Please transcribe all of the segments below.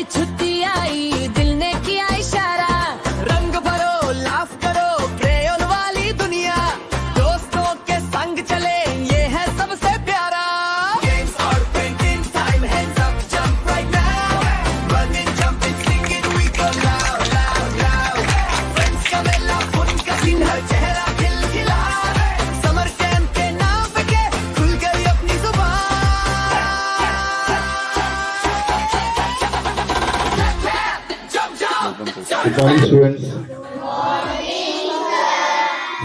छुट्टी आई, दिल ने किया इशारा, रंग भरो लाफ करो क्रेयोन वाली दुनिया, दोस्तों के संग चले ये है सबसे प्यारा। Games are painting time, hands up, jump right now, running, jumping, singing, we go loud, loud, loud, friends का मेला फुन का सीन, हर चेहरा खिलखिला, समर कैंप के नाम पे के खुल गई अपनी जुबान। Good morning, students.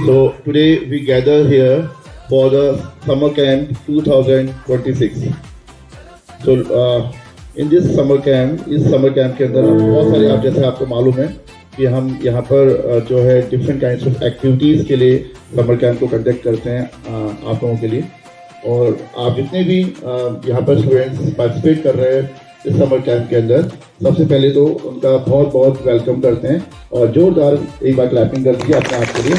So today we gather here for the summer camp 2026. So in this summer camp, इस summer camp के अंदर बहुत सारे, आप जैसे आपको मालूम है कि हम यहाँ पर जो है different kinds of activities के लिए summer camp को conduct करते हैं आप लोगों के लिए, और आप जितने भी यहाँ पर स्टूडेंट्स पार्टिसिपेट कर रहे हैं इस समर कैंप के अंदर, सबसे पहले तो उनका बहुत बहुत वेलकम करते हैं और जोरदार एक बार क्लैपिंग कर दीजिए अपने आप के लिए।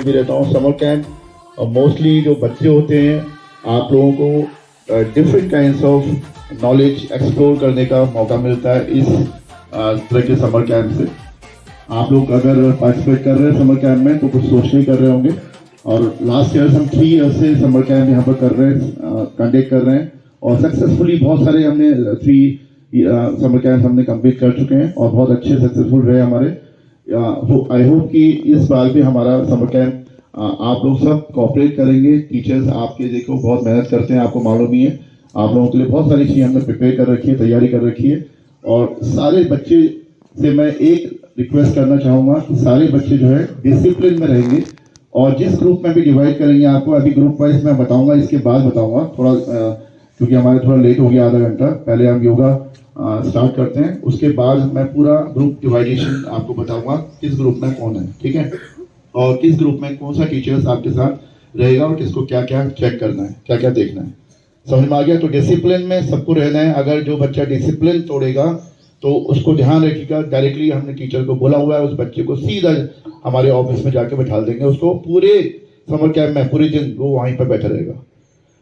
भी रहता हूँ समर कैंप, और मोस्टली जो बच्चे होते हैं आप लोगों को different kinds of knowledge explore करने का मौका मिलता है इस तरह के समर कैंप से। आप लोग अगर पार्टिसिपेट कर रहे हैं समर कैंप में तो कुछ सोच नहीं कर रहे होंगे, और लास्ट ईयर हम 3 ईयर से समर कैंप यहाँ पर कर रहे हैं, कंडक्ट कर रहे हैं, और सक्सेसफुली बहुत सारे हमने 3 समर कैंप हमने कंप्लीट कर चुके हैं और बहुत अच्छे सक्सेसफुल रहे हमारे। आई होप कि इस बार भी हमारा समर कैंप आप लोग सब कोऑपरेट करेंगे। टीचर्स आपके देखो बहुत मेहनत करते हैं, आपको मालूम ही है, आप लोगों के लिए बहुत सारी चीज़ें हमने प्रिपेयर कर रखी है, तैयारी कर रखी है, और सारे बच्चे से मैं एक रिक्वेस्ट करना चाहूँगा कि सारे बच्चे जो है डिसिप्लिन में रहेंगे, और जिस ग्रुप में भी डिवाइड करेंगे आपको अभी ग्रुप वाइज मैं बताऊँगा, इसके बाद बताऊँगा थोड़ा, क्योंकि हमारे थोड़ा लेट हो गया, आधा घंटा पहले हम योगा स्टार्ट करते हैं, उसके बाद मैं पूरा ग्रुप डिवाइडेशन आपको बताऊंगा किस ग्रुप में कौन है, ठीक है, और किस ग्रुप में कौन सा टीचर्स आपके साथ रहेगा और किसको क्या क्या चेक करना है, क्या क्या देखना है। समझ में आ गया? तो डिसिप्लिन में सबको रहना है। अगर जो बच्चा डिसिप्लिन तोड़ेगा तो उसको ध्यान रखिएगा, डायरेक्टली हमने टीचर को बोला हुआ है, उस बच्चे को सीधा हमारे ऑफिस में जाके बैठा देंगे, उसको पूरे समर कैंप में पूरे दिन वो वहीं पर बैठा रहेगा।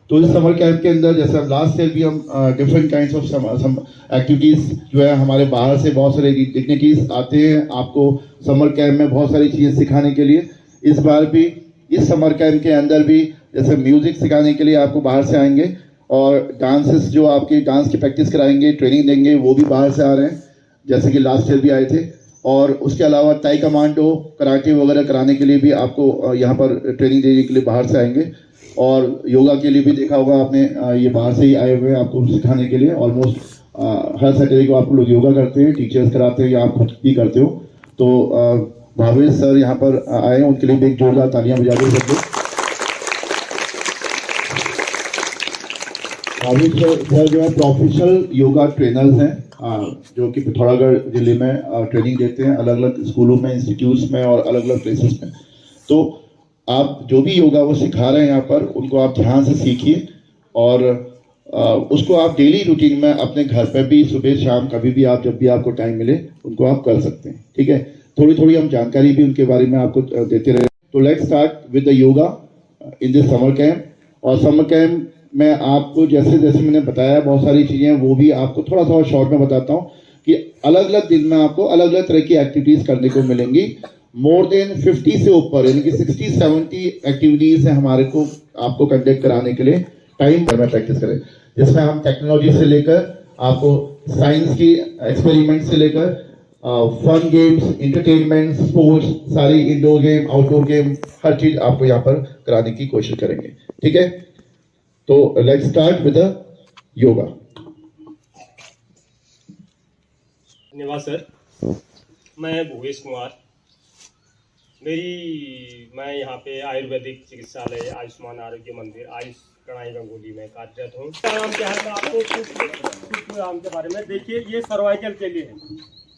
तो इस समर कैंप के अंदर जैसे हम लास्ट ईयर भी हम different kinds of some activities जो है हमारे बाहर से बहुत सारे डिग्निटीज आते हैं आपको समर कैंप में बहुत सारी चीज़ें सिखाने के लिए। इस बार भी इस समर कैंप के अंदर भी जैसे म्यूज़िक सिखाने के लिए आपको बाहर से आएंगे, और डांसेस जो आपकी डांस की प्रैक्टिस कराएंगे, ट्रेनिंग देंगे, वो भी बाहर से आ रहे हैं, जैसे कि लास्ट ईयर भी आए थे। और उसके अलावा टाई कमांडो, कराटे वगैरह कराने के लिए भी आपको यहाँ पर ट्रेनिंग देने के लिए बाहर से आएंगे, और योगा के लिए भी देखा होगा आपने, ये बाहर से ही आए हुए हैं आपको सिखाने के लिए। ऑलमोस्ट हर सैटरडे को आप लोग योगा करते हैं, टीचर्स कराते हैं या आप खुद भी करते हो। तो भावेश सर यहाँ पर आए, उनके लिए भी एक जोरदार तालियां बजा दें सबको। भावेश सर जो है प्रोफेशनल योगा ट्रेनर्स हैं, जो कि पिथौरागढ़ जिले में ट्रेनिंग देते हैं अलग अलग स्कूलों में, इंस्टीट्यूट्स में और अलग अलग प्लेसेस में। तो आप जो भी योगा वो सिखा रहे हैं यहाँ पर, उनको आप ध्यान से सीखिए, और उसको आप डेली रूटीन में अपने घर पर भी सुबह शाम कभी भी आप जब भी आपको टाइम मिले उनको आप कर सकते हैं, ठीक है। थोड़ी थोड़ी हम जानकारी भी उनके बारे में आपको देते रहे। तो let's start with the yoga in this summer camp. और समर कैंप में आपको जैसे जैसे मैंने बताया बहुत सारी चीज़ें, वो भी आपको थोड़ा थोड़ा शॉर्ट में बताता हूँ कि अलग अलग दिन में आपको अलग अलग तरह की एक्टिविटीज़ करने को मिलेंगी। मोर देन 50 से ऊपर यानी कि 60-70 एक्टिविटीज़ हैं हमारे को आपको कंडक्ट कराने के लिए, टाइम पर में प्रैक्टिस करें, जिसमें हम टेक्नोलॉजी से लेकर आपको साइंस की एक्सपेरिमेंट से लेकर फन गेम्स, इंटरटेनमेंट, स्पोर्ट्स, सारी इंडोर गेम, आउटडोर गेम, हर चीज़ आपको यहाँ पर कराने की कोशिश करेंगे, ठीक है। तो let's start with the yoga. धन्यवाद सर। मैं भूवेश कुमार, मैं यहाँ पे आयुर्वेदिक चिकित्सालय आयुष्मान आरोग्य मंदिर आयुष कणाई गंगोली में कार्यरत हूँ। व्यायाम क्या है, मैं आपको सूक्ष्म व्यायाम के बारे में देखिए। ये सर्वाइकल के लिए है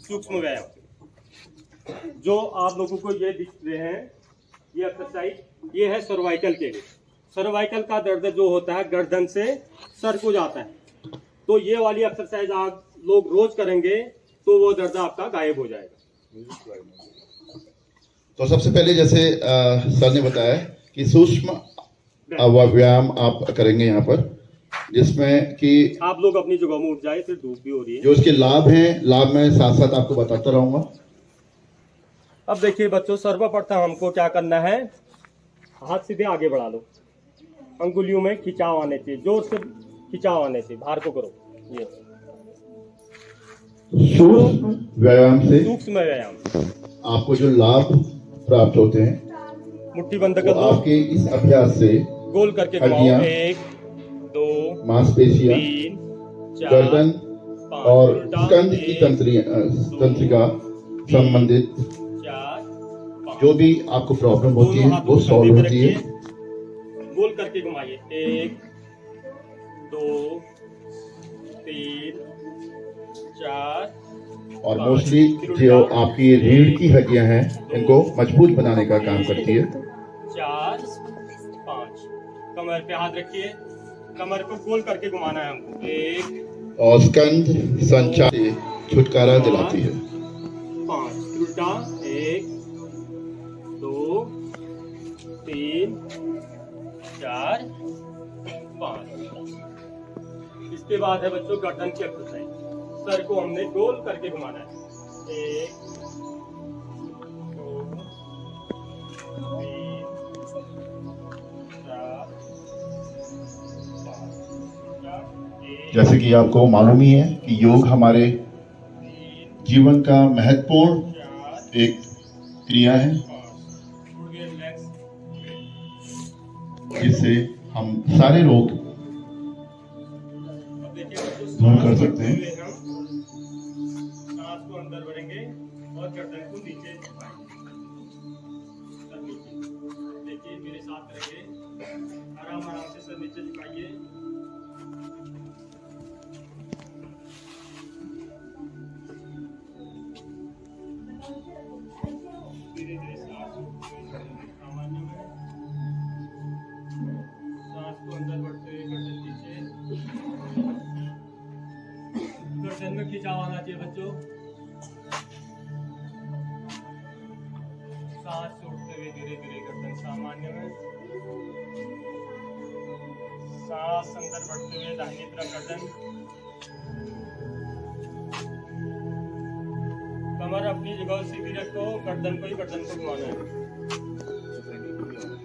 सूक्ष्म व्यायाम, जो आप लोगों को ये दिख रहे हैं, ये एक्सरसाइज, ये है सर्वाइकल के लिए। सर्वाइकल का दर्द जो होता है गर्दन से सर को जाता है, तो ये वाली एक्सरसाइज आप लोग रोज करेंगे तो वो दर्द आपका गायब हो जाएगा। तो सबसे पहले जैसे सर ने बताया कि सूक्ष्म व्यायाम आप करेंगे यहाँ पर, जिसमें कि आप लोग अपनी जगह में उठ जाए, फिर धूप भी हो रही है। जो इसके लाभ हैं, लाभ मैं साथ साथ आपको बताता रहूंगा। अब देखिए बच्चों, सर्वप्रथम हमको क्या करना है, हाथ सीधे आगे बढ़ा लो, अंगुलियों में खिंचाव आने चाहिए, जोर से खिंचाव आने चाहिए, बाहर को करो। ये सूक्ष्म व्यायाम से सूक्ष्म व्यायाम, आपको जो लाभ प्राप्त होते हैं मुट्ठी बंद वो कर लो, आपके इस अभ्यास से गोल करके घुमाओ, हड्डियां, 1 2 मांसपेशियां, 3 4 गर्दन 5 और उल्टा, स्कंद की 1 तंत्रिका संबंधित 4 5। जो भी आपको प्रॉब्लम होती दोनों है हाथों वो को सॉल्व कंधे पे होती है। रखिए, गोल करके घुमाइए, 1 2 3 4 और मोस्टली जो आपकी रीढ़ की हड्डियां हैं इनको मजबूत बनाने का काम करती है। 4 5। कमर पे हाथ रखिए, कमर को गोल करके घुमाना है हमको, 1 और स्कंद संचार से छुटकारा दिलाती है। 5 उल्टा, 1 2 3 4 5। इसके बाद है बच्चों गर्दन की एक्सरसाइज। सर को हमने गोल करके घुमाना है, 1 2 3 4 5। जैसे कि आपको मालूम ही है कि योग हमारे जीवन का महत्वपूर्ण एक क्रिया है जिससे हम सारे रोग दूर कर सकते हैं। सांस को अंदर भरेंगे और गर्दन को नीचे झुकाएंगे, सर नीचे। देखिए मेरे साथ रहिए, आराम आराम से सर नीचे झुकाइए। धीरे धीरे सांस सामान्य में, सांस को अंदर बढ़ते हुए गर्दन नीचे, गर्दन में खिंचाव आना चाहिए बच्चों। सांस छोड़ते हुए धीरे धीरे गर्दन सामान्य में, सांस अंदर बढ़ते हुए दाहिनी तरफ गर्दन, कमर अपनी जगह सीधी रखो, गर्दन को घुमाना है।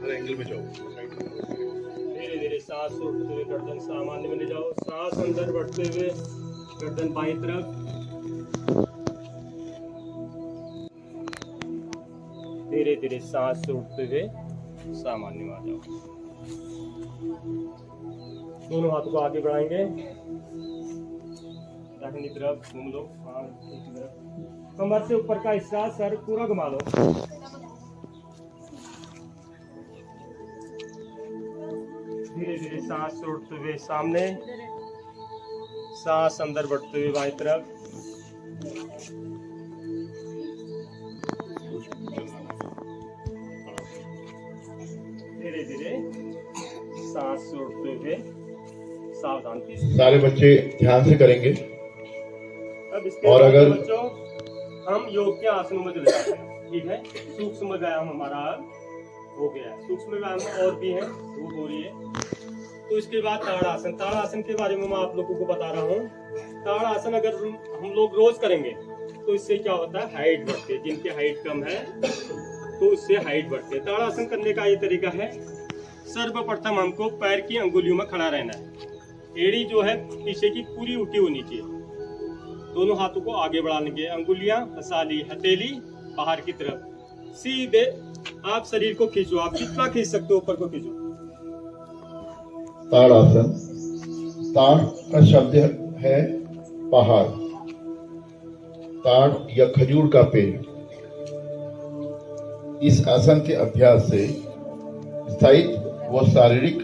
एंगल में जाओ। धीरे धीरे सांस छोड़ते हुए गर्दन सामान्य में ले जाओ, सांस अंदर बढ़ते हुए गर्दन बाईं तरफ, धीरे धीरे सांस छोड़ते हुए सामान्य में आ जाओ। दोनों हाथों को आगे बढ़ाएंगे, दाहिनी तरफ घूम लो, एक तरफ, कमर से ऊपर का हिस्सा सर पूरा घुमा लो। धीरे धीरे सांस छोड़ते हुए सामने, सांस अंदर बढ़ते हुए बाईं तरफ, धीरे धीरे सांस छोड़ते हुए सावधान। सारे बच्चे ध्यान से करेंगे। अब इसके और बाद अगर बच्चों हम योग के आसनों में चले जाते हैं, ठीक है। सूक्ष्म व्यायाम हमारा हो गया है, सूक्ष्म व्यायाम और भी है, धूप हो रही है। तो इसके बाद ताड़ासन। ताड़ासन के बारे में मैं आप लोगों को बता रहा हूँ। ताड़ासन अगर हम लोग रोज करेंगे तो इससे क्या होता है, हाइट बढ़ती है। जिनकी हाइट कम है तो उससे हाइट बढ़ती है। ताड़ासन करने का ये तरीका है, सर्वप्रथम हमको पैर की अंगुलियों में खड़ा रहना है। एड़ी जो है पीछे की पूरी उठी होनी चाहिए, दोनों हाथों को आगे बढ़ाने के, अंगुलियां हसाली हथेली बाहर की तरफ, सीधे आप शरीर को खींचो, आप जितना खींच सकते हो ऊपर को खींचो। ताड़ासन, ताड़ का शब्द है पहाड़, ताड़ या खजूर का पेड़। इस आसन के अभ्यास से स्थायित्व व शारीरिक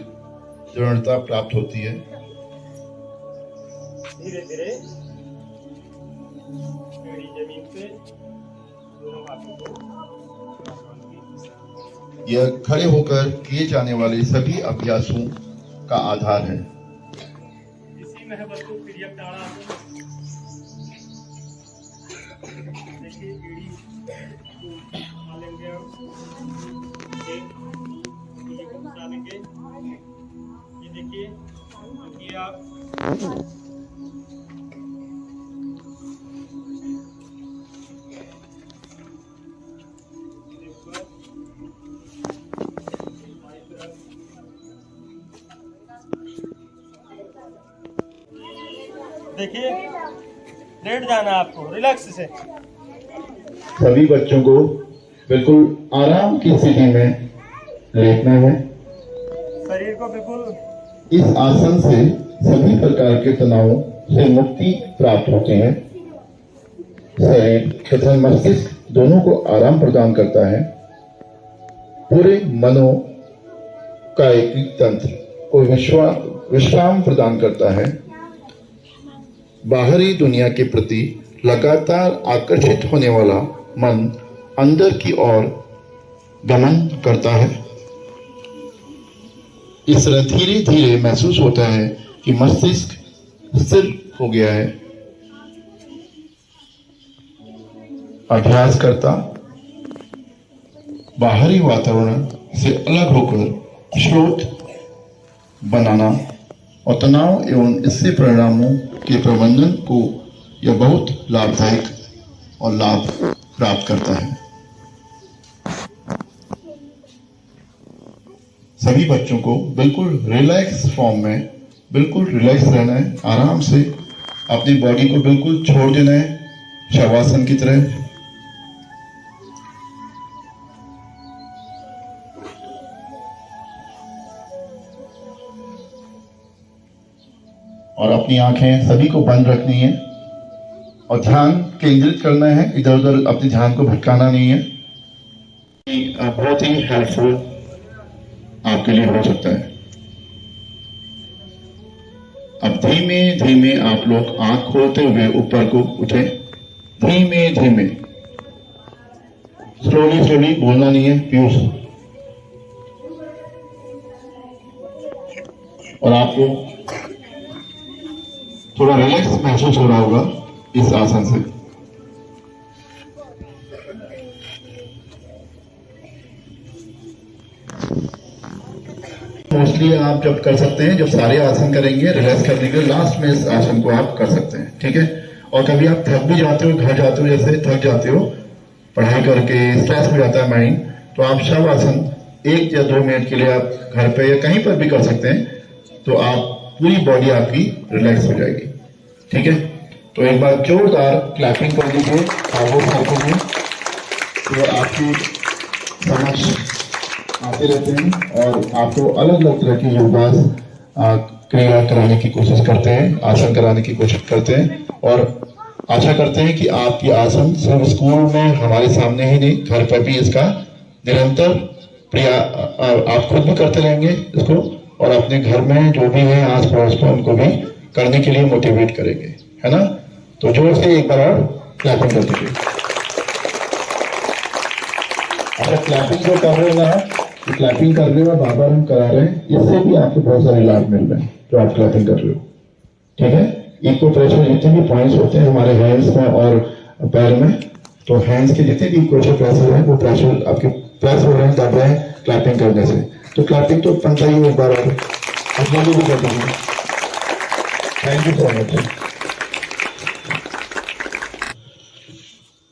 दृढ़ता प्राप्त होती है। धीरे धीरे एड़ी जमीन पे, दोनों हाथों को, यह खड़े होकर किए जाने वाले सभी अभ्यासों का आधार है। इसी में है बच्चों प्रिय ताड़ासन। देखिए एड़ी को उठा लेंगे हम, ये को उठा लेंगे, ये देखिए देखिए, लेट जाना आपको, रिलैक्स से। सभी बच्चों को बिल्कुल आराम की स्थिति में लेटना है। शरीर को बिल्कुल इस आसन से सभी प्रकार के तनावों से मुक्ति प्राप्त होती है। शरीर तथा मस्तिष्क दोनों को आराम प्रदान करता है। पूरे मनो कायिक तंत्र को विश्राम प्रदान करता है। बाहरी दुनिया के प्रति लगातार आकर्षित होने वाला मन अंदर की ओर गमन करता है। इस तरह धीरे धीरे महसूस होता है कि मस्तिष्क स्थिर हो गया है। अभ्यास करता बाहरी वातावरण से अलग होकर स्रोत बनाना और तनाव एवं इससे परिणामों के प्रबंधन को यह बहुत लाभदायक और लाभ प्राप्त करता है। सभी बच्चों को बिल्कुल रिलैक्स फॉर्म में बिल्कुल रिलैक्स रहना है। आराम से अपनी बॉडी को बिल्कुल छोड़ देना है शवासन की तरह। और अपनी आंखें सभी को बंद रखनी है और ध्यान केंद्रित करना है। इधर उधर अपने ध्यान को भटकाना नहीं है। बहुत ही हेल्पफुल आपके लिए हो सकता है। अब धीमे धीमे आप लोग आंख खोलते हुए ऊपर को उठे। धीमे धीमे, स्लोली स्लोली, बोलना नहीं है पीयूष। और आपको थोड़ा रिलैक्स महसूस हो रहा होगा इस आसन से। मोस्टली आप जब कर सकते हैं, जब सारे आसन करेंगे रिलैक्स करने के लिए, लास्ट में इस आसन को आप कर सकते हैं, ठीक है। और कभी आप थक भी जाते हो, घर जाते हो, जैसे थक जाते हो पढ़ाई करके, स्ट्रेस हो जाता है माइंड, तो आप शव आसन 1 या 2 मिनट के लिए आप घर पे या कहीं पर भी कर सकते हैं। तो आप पूरी बॉडी आपकी रिलैक्स हो जाएगी, ठीक है। तो एक बार जोरदार क्लैपिंग कर दीजिए आगो साइकिल में। तो आपकी समझ आते रहते हैं और आपको अलग अलग तरह की योगास क्रिया कराने की कोशिश करते हैं, आसन कराने की कोशिश करते हैं। और आशा करते हैं कि आपकी आसन सिर्फ स्कूल में हमारे सामने ही नहीं, घर पर भी इसका निरंतर आप खुद भी करते रहेंगे इसको, और अपने घर में जो भी है आस पड़ोस में उनको भी करने के लिए मोटिवेट करेंगे, है ना। तो जोर से एक बार और क्लैपिंग कर दीजिए। अच्छा, क्लैपिंग जो कर रहे हो ना, क्लैपिंग कर रहे हो, बार बार हम करा रहे हैं, इससे भी आपको बहुत सारे लाभ मिल रहे हैं जो आप क्लैपिंग कर रहे हो, ठीक है। इक्वल प्रेशर जितने भी पॉइंट्स होते हैं हमारे हैंड्स में और पैर में, तो हैंड्स के जितने भी इक्वल प्रेशर है वो प्रेशर आपके प्रेस हो रहे हैं, दब रहे हैं क्लैपिंग करने से। तो क्लैपिंग तो बनता ही एक बार और अपने लिए भी कर दीजिए। Thank you so much.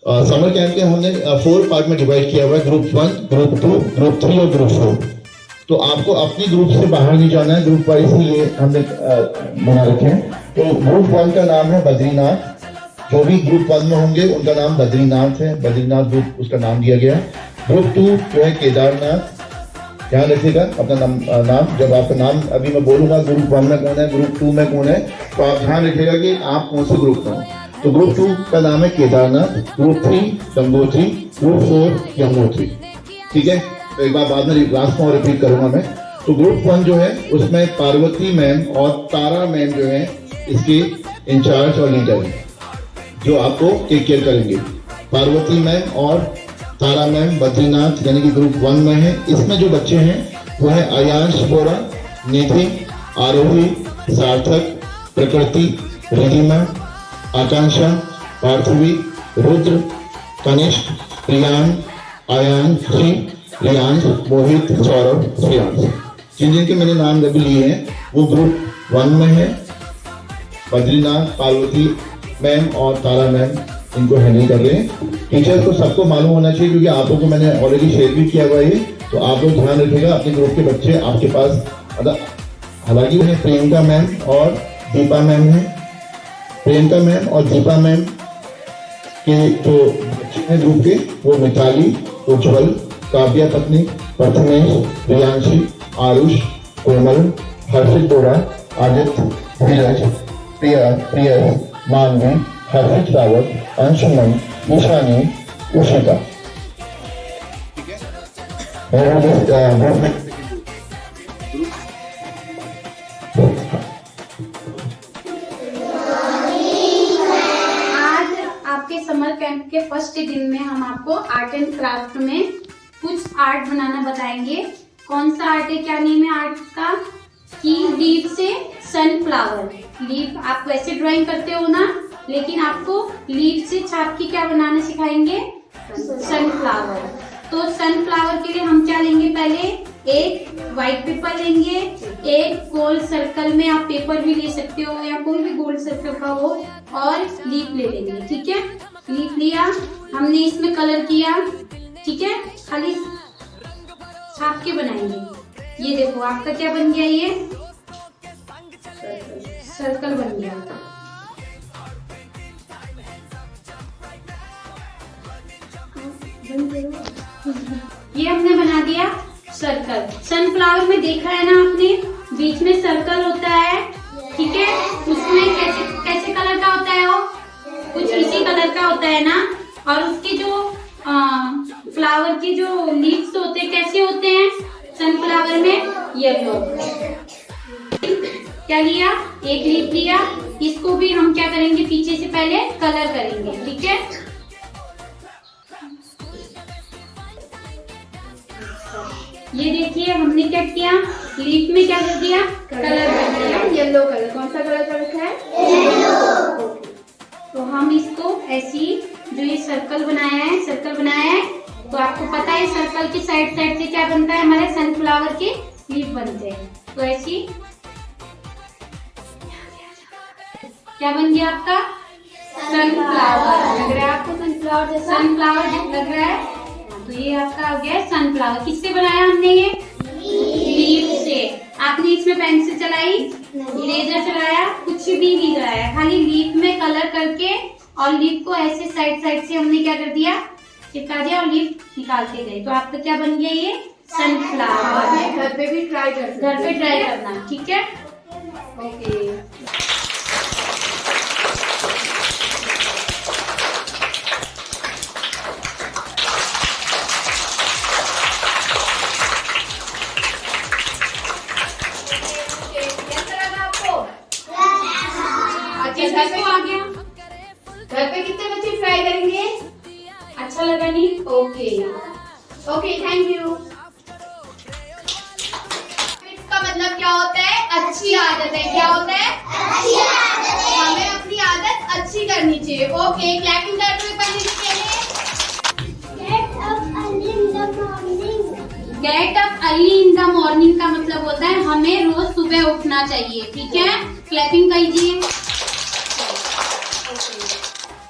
Summer camp के हमने 4 पार्ट में डिवाइड किया हुआ है, ग्रुप 1, ग्रुप 2, ग्रुप 3 और ग्रुप 4। तो आपको अपनी ग्रुप से बाहर नहीं जाना है, ग्रुप वाइज ही ये हमने बना रखे हैं। तो ग्रुप 1 का नाम है बद्रीनाथ। जो भी ग्रुप 1 में होंगे उनका नाम बद्रीनाथ है, बद्रीनाथ ग्रुप उसका नाम दिया गया है। ग्रुप 2 जो है केदारनाथ। ध्यान रखिएगा अपना नाम, जब आपका नाम अभी मैं बोलूंगा ग्रुप 1 में कौन है, ग्रुप 2 में कौन है, तो आप ध्यान रखिएगा कि आप कौन से ग्रुप में हो। तो ग्रुप 2 का नाम है केदारनाथ, ग्रुप 3 गंगोत्री, ग्रुप 4 यमुनोत्री, ठीक है। तो एक बार बाद में लास्ट में रिपीट करूंगा मैं। तो ग्रुप 1 जो है उसमें पार्वती मैम और तारा मैम जो है इसके इंचार्ज और लीडर है, जो आपको टेक केयर करेंगे। पार्वती मैम और तारा मैम बद्रीनाथ यानी कि ग्रुप 1 में है। इसमें जो बच्चे हैं वो है आयांश बोरा, निधि, आरोही, सार्थक, प्रकृति, रिधिमा, आकांक्षा, पार्थवी, रुद्र, कनिष्क, प्रियान, आयान, श्री, रियांश, मोहित, सौरभ, श्रेयांश। जिन जिनके मैंने नाम अभी लिए हैं वो ग्रुप 1 में है बद्रीनाथ, पार्वती मैम और तारा मैम इनको हैंडल कर रहे हैं। टीचर्स को सबको मालूम होना चाहिए क्योंकि आप लोगों को मैंने ऑलरेडी शेयर भी किया हुआ है, तो आप लोग ध्यान रखिएगा अपने ग्रुप के बच्चे आपके पास, हालांकि उन्हें प्रियंका मैम और दीपा मैम है। प्रियंका मैम और दीपा मैम के जो बच्चे हैं ग्रुप के वो मिताली, उज्जवल, काव्या पत्नी, प्रथमेश, प्रियांशी, आरुष, कोमल, हर्षित बोरा, आदित्य, धीरज, प्रिया, मानवी, हर्षित रावत, अंशुमन, ईशानी, उषिता। आपके समर कैंप के फर्स्ट दिन में हम आपको आर्ट एंड क्राफ्ट में कुछ आर्ट बनाना बताएंगे। कौन सा आर्ट है, क्या नेम है आर्ट का? कि लीफ से सनफ्लावर। लीफ आप वैसे ड्राइंग करते हो ना, लेकिन आपको लीफ से छाप के क्या बनाना सिखाएंगे? सनफ्लावर। तो सनफ्लावर के लिए हम क्या लेंगे? पहले एक व्हाइट पेपर लेंगे, एक गोल सर्कल में आप पेपर भी ले सकते हो या कोई भी गोल सर्कल का हो, और लीफ ले लेंगे। ठीक है, लीफ लिया, हमने इसमें कलर किया। ठीक है, खाली छाप के बनाएंगे। ये देखो आपका क्या बन गया, ये सर्कल बन गया। ये हमने बना दिया सर्कल। सनफ्लावर में देखा है ना आपने, बीच में सर्कल होता है। ठीक है, उसमें कैसे कैसे कलर का होता है? वो कुछ इसी कलर का होता है ना। और उसके जो फ्लावर के जो लीव्स होते हैं कैसे होते हैं सनफ्लावर में? येलो। क्या लिया? एक लीफ लिया, इसको भी हम क्या करेंगे? पीछे से पहले कलर करेंगे। ठीक है, ये देखिए हमने क्या किया, लीफ में क्या कर दिया? कलर कर दिया, येलो कलर। कौन सा कलर का रखा है? येलो। तो हम इसको ऐसी, जो ये सर्कल बनाया है, तो आपको पता है सर्कल के साइड से क्या बनता है? हमारे सनफ्लावर के लीफ बनते हैं। तो ऐसी क्या बन गया आपका? सनफ्लावर। लग रहा है आपको सनफ्लावर जैसा? सनफ्लावर लग रहा है। तो ये आपका हो गया सनफ्लावर। किससे बनाया हमने? ये लीफ से। आपने इसमें पेंसिल चलाई, इरेजर चलाया, कुछ भी नहीं चलाया, खाली लीफ में कलर करके और लीफ को ऐसे साइड से हमने क्या कर दिया? चिपका दिया और लीफ निकालते गए। तो आपका क्या बन गया? ये सनफ्लावर। घर पे भी ट्राई करना। ठीक है, ओके। घर पे कितने बच्चे ट्राई करेंगे? अच्छा लगा नहीं? Okay, thank you. इसका मतलब क्या होता है? अच्छी आदत है। क्या होता है? अच्छी आदत है। हमें अपनी आदत अच्छी करनी चाहिए। ओके, क्लैपिंग करते हुए पढ़ने के लिए। Get up early in the morning का मतलब होता है हमें रोज सुबह उठना चाहिए। ठीक है, क्लैपिंग कीजिए।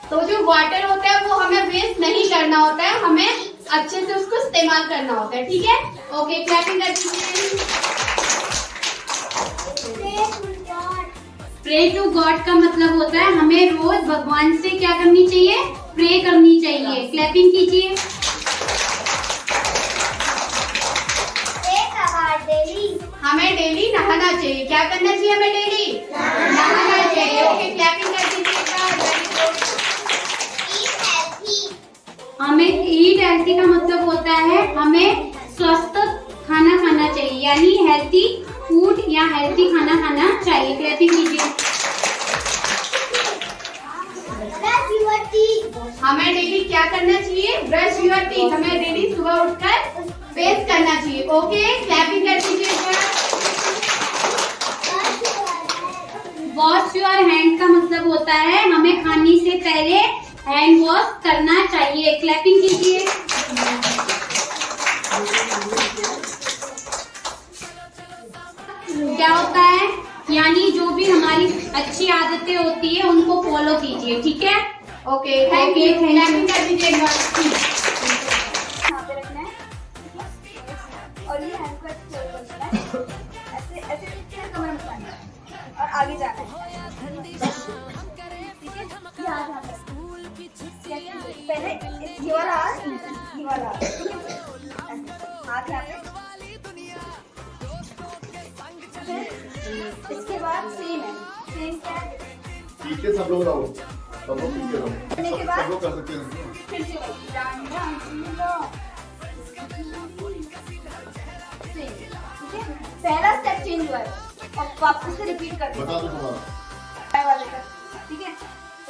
तो जो वाटर होता है वो हमें वेस्ट नहीं करना होता है, हमें अच्छे से उसको इस्तेमाल करना होता है। ठीक है, ओके, क्लैपिंग कर दीजिए। प्रे टू गॉड का मतलब होता है हमें रोज भगवान से क्या करनी चाहिए? प्रे करनी चाहिए। क्लैपिंग कीजिए। हमें डेली नहाना चाहिए। क्या करना चाहिए? हमें डेली नहाना चाहिए। ओके, क्लैपिंग कर दीजिएगा। हमें ईट हेल्थी का मतलब होता है हमें स्वस्थ खाना खाना चाहिए, यानी हेल्थी फूड या हेल्थी खाना खाना चाहिए। क्लैपिंग कीजिए। हमें डेली क्या करना चाहिए? Brush your teeth. हमें डेली सुबह उठकर पेस्ट करना चाहिए। ओके, क्लैपिंग कर दीजिएगा। वॉश योर हैंड का मतलब होता है हमें खाने से पहले हैंड वॉश करना चाहिए। क्लैपिंग कीजिए। क्या होता है? यानी जो भी हमारी अच्छी आदतें होती है उनको फॉलो कीजिए, ठीक है? Okay, thank you. क्लैपिंग कर दीजिए एक बार। यहाँ पे रखना है और ये हैंड को ऐसे करना है, ऐसे ऐसे फिर कमर में पाना है और आगे जाना है, ठीक है? यहाँ यहाँ पे पहले ये वाला हाथ, ये वाला हाथ, ठीक है? हाथ यहाँ पे, फिर इसके बाद सेम है, सेम क्या है? ठीक है, सब लोग रहो, सब लोग ठीक रहो, करने के बाद सब लोग कर सकते हैं। फिर से डांडा झूलो, सेम, ठीक है? पहला स्टेप चेंज हुआ है और वापस से रिपीट कर दो बता दो दोबारा। वाले का, ठीक है?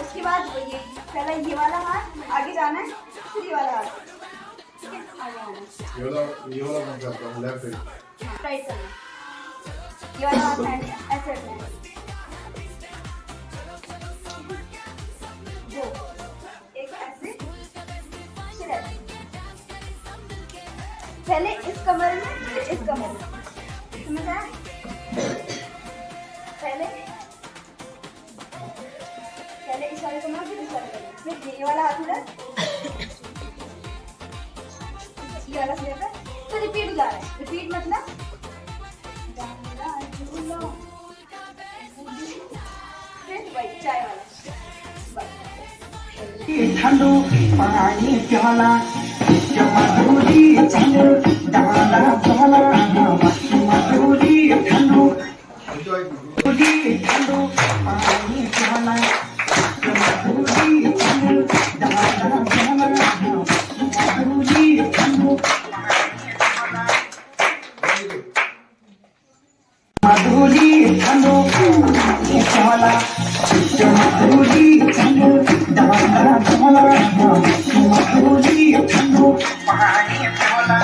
उसके बाद ये पहला ये वाला हाथ आगे जाना है, फिर ये वाला हाथ, ठीक है? आगे आना है, ये वाला कौन सा आपका? Left side. राइट करना है, ये वाला हाथ हैंड ऐसे रखना है, दो, एक ऐसे, फिर ऐसे, पहले इस कमर में फिर इस कमर में, समझ आया? पहले इस वाले कमर फिर इस वाले कमर, फिर ये वाला हाथ इधर, ये वाला सिर पे, तो रिपीट हो जा रहा है। रिपीट मतलब डांडा झूलो, फिर वही चाय वाला, बस। ठंडू पानी प्याला मधुरी ठंडू डाला प्याला मधुरी ठंडू ठंडू पानी प्याला मधुरी ठंडू डाला प्याला मधुरी ठंडू मधुरी ठंडू पानी प्याला मधुरी ठंडू डाला प्याला मधुरी ठंडू पानी प्याला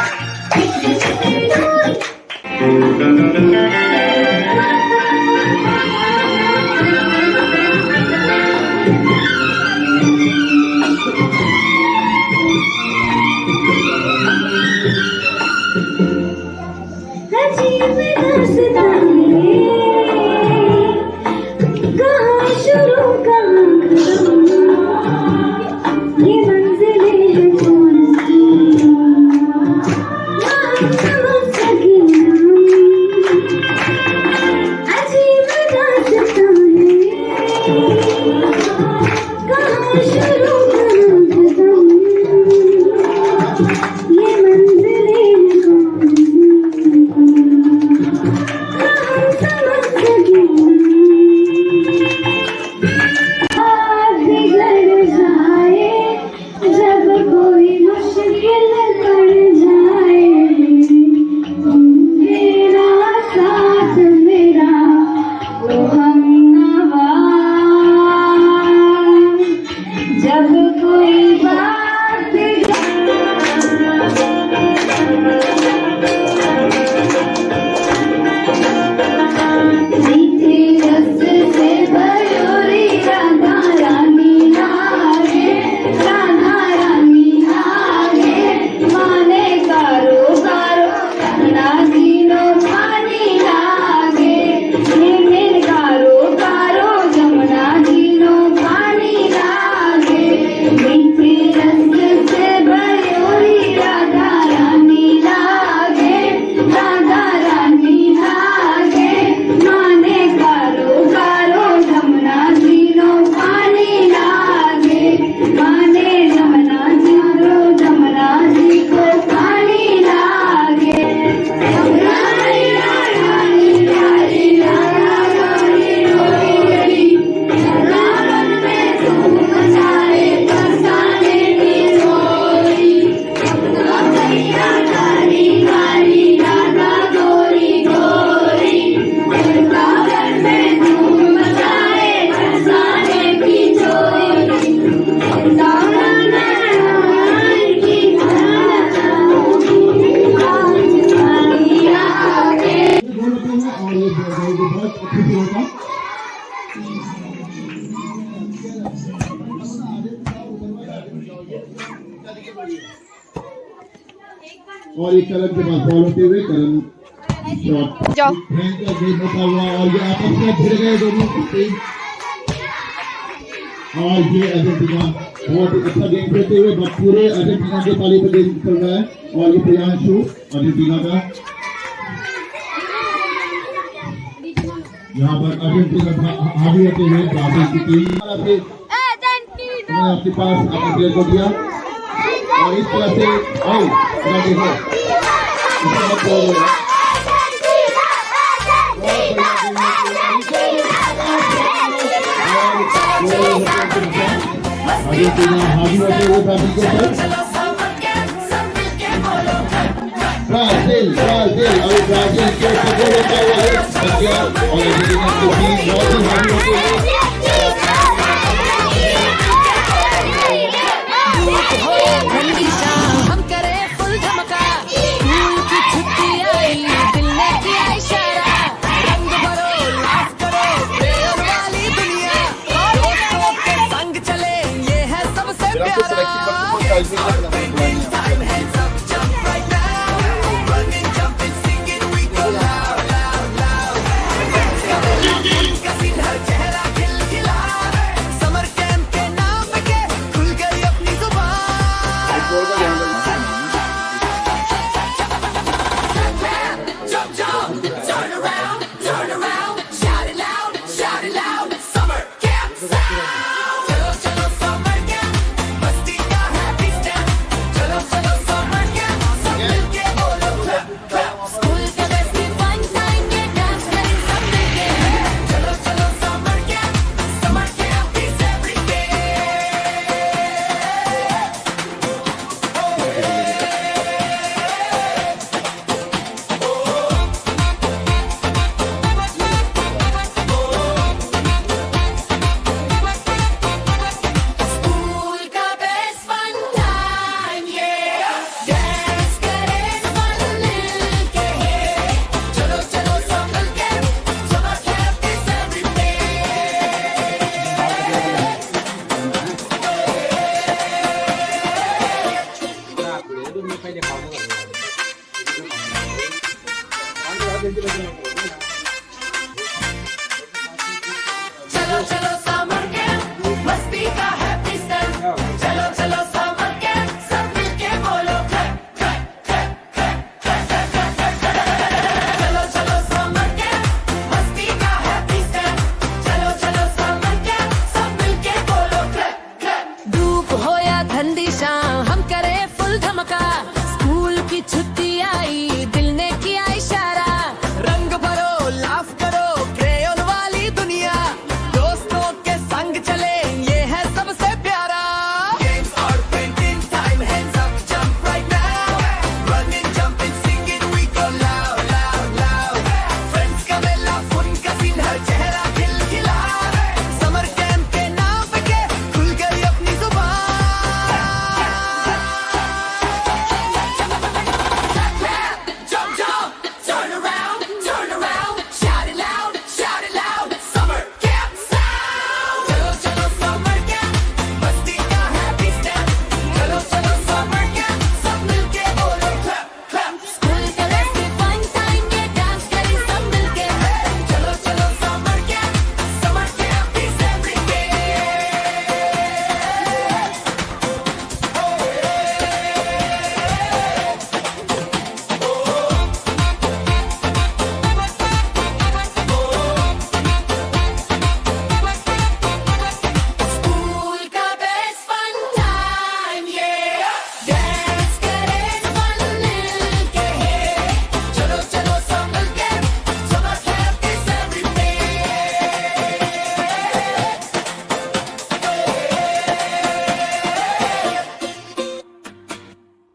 और एक कलम के पास फॉलो होते हुए कलम जाओ। भयंकर गेम होता हुआ और ये आपस में भिड़ गए दोनों टीम और ये अर्जेंटीना बहुत ही अच्छा गेम खेलते हुए पूरे अर्जेंटीना के ताली पर गेम चल रहा है और ये प्रियांशु अर्जेंटीना का यहाँ पर अर्जेंटीना हावी होते हुए ब्राजील की टीम आपके पास अपने प्लेयर को दिया और इस तरह से अर्जेंटीना हावी होते हुए ब्राजील के साथ ब्राजील अभी ब्राजील के सपोर्ट होता हुआ है और अर्जेंटीना की टीम बहुत ही हावी होते हुए ठंडी शाम हम करे फुल धमका स्कूल की छुट्टी आई दिल ने किया इशारा रंग भरो लाफ करो प्रेम वाली दुनिया दोस्तों के संग चले ये है सबसे प्यारा